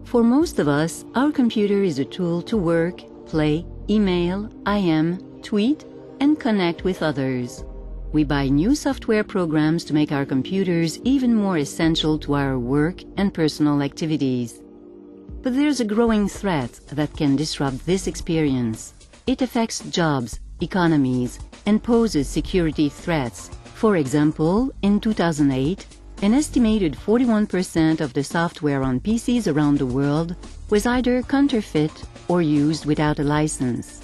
For most of us, our computer is a tool to work, play, email, IM, tweet, and connect with others. We buy new software programs to make our computers even more essential to our work and personal activities. But there's a growing threat that can disrupt this experience. It affects jobs, economies, and poses security threats. For example, in 2008, an estimated 41% of the software on PCs around the world was either counterfeit or used without a license.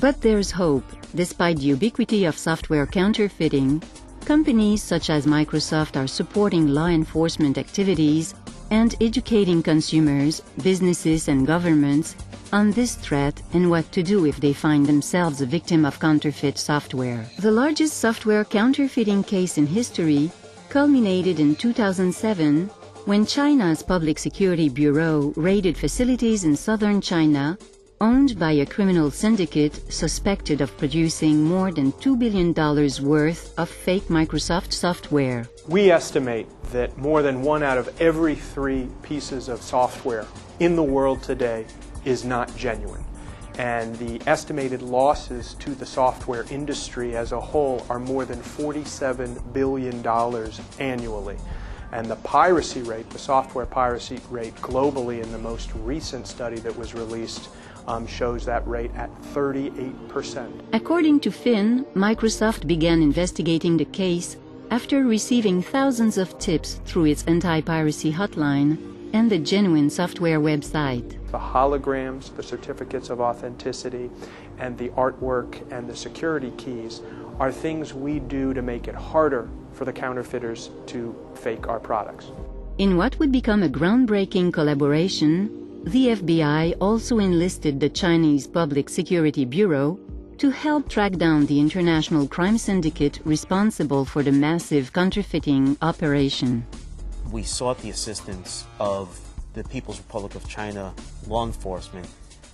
But there's hope. Despite the ubiquity of software counterfeiting, companies such as Microsoft are supporting law enforcement activities and educating consumers, businesses, and governments on this threat and what to do if they find themselves a victim of counterfeit software. The largest software counterfeiting case in history culminated in 2007 when China's Public Security Bureau raided facilities in southern China owned by a criminal syndicate suspected of producing more than $2 billion worth of fake Microsoft software. We estimate that more than 1 out of every 3 pieces of software in the world today is not genuine. And the estimated losses to the software industry as a whole are more than $47 billion annually. And the piracy rate, the software piracy rate globally in the most recent study that was released shows that rate at 38%. According to Finn, Microsoft began investigating the case after receiving thousands of tips through its anti-piracy hotline and the Genuine Software website. The holograms, the certificates of authenticity, and the artwork and the security keys are things we do to make it harder for the counterfeiters to fake our products. In what would become a groundbreaking collaboration, the FBI also enlisted the Chinese Public Security Bureau to help track down the international crime syndicate responsible for the massive counterfeiting operation. We sought the assistance of the People's Republic of China law enforcement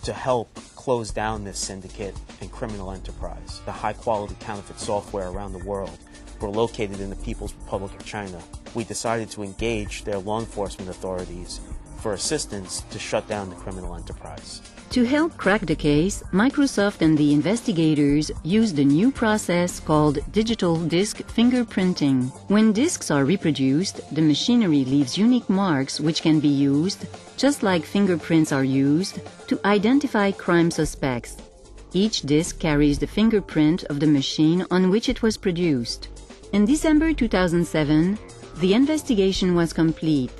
to help close down this syndicate and criminal enterprise. The high-quality counterfeit software around the world were located in the People's Republic of China. We decided to engage their law enforcement authorities for assistance to shut down the criminal enterprise. To help crack the case, Microsoft and the investigators used a new process called digital disk fingerprinting. When disks are reproduced, the machinery leaves unique marks which can be used, just like fingerprints are used, to identify crime suspects. Each disk carries the fingerprint of the machine on which it was produced. In December 2007, the investigation was complete.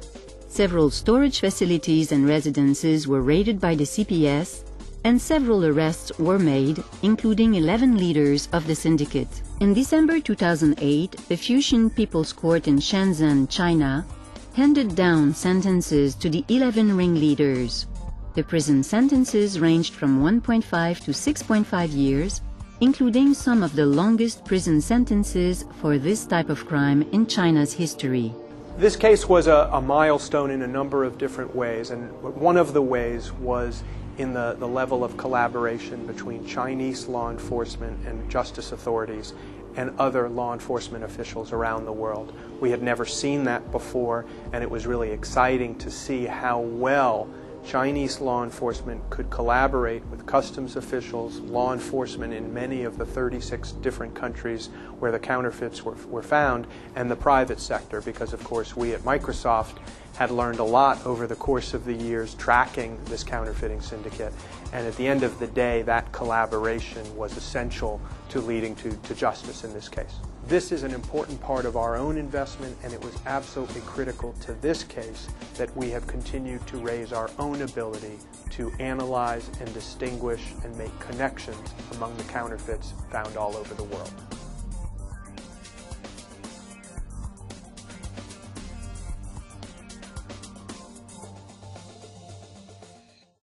Several storage facilities and residences were raided by the CPS, and several arrests were made, including 11 leaders of the syndicate. In December 2008, the Fujian People's Court in Shenzhen, China, handed down sentences to the 11 ringleaders. The prison sentences ranged from 1.5 to 6.5 years, including some of the longest prison sentences for this type of crime in China's history. This case was a milestone in a number of different ways, and one of the ways was in the level of collaboration between Chinese law enforcement and justice authorities and other law enforcement officials around the world. We had never seen that before, and it was really exciting to see how well Chinese law enforcement could collaborate with customs officials, law enforcement in many of the 36 different countries where the counterfeits were found, and the private sector, because of course we at Microsoft had learned a lot over the course of the years tracking this counterfeiting syndicate, and at the end of the day that collaboration was essential to leading to justice in this case. This is an important part of our own investment, and it was absolutely critical to this case that we have continued to raise our own ability to analyze and distinguish and make connections among the counterfeits found all over the world.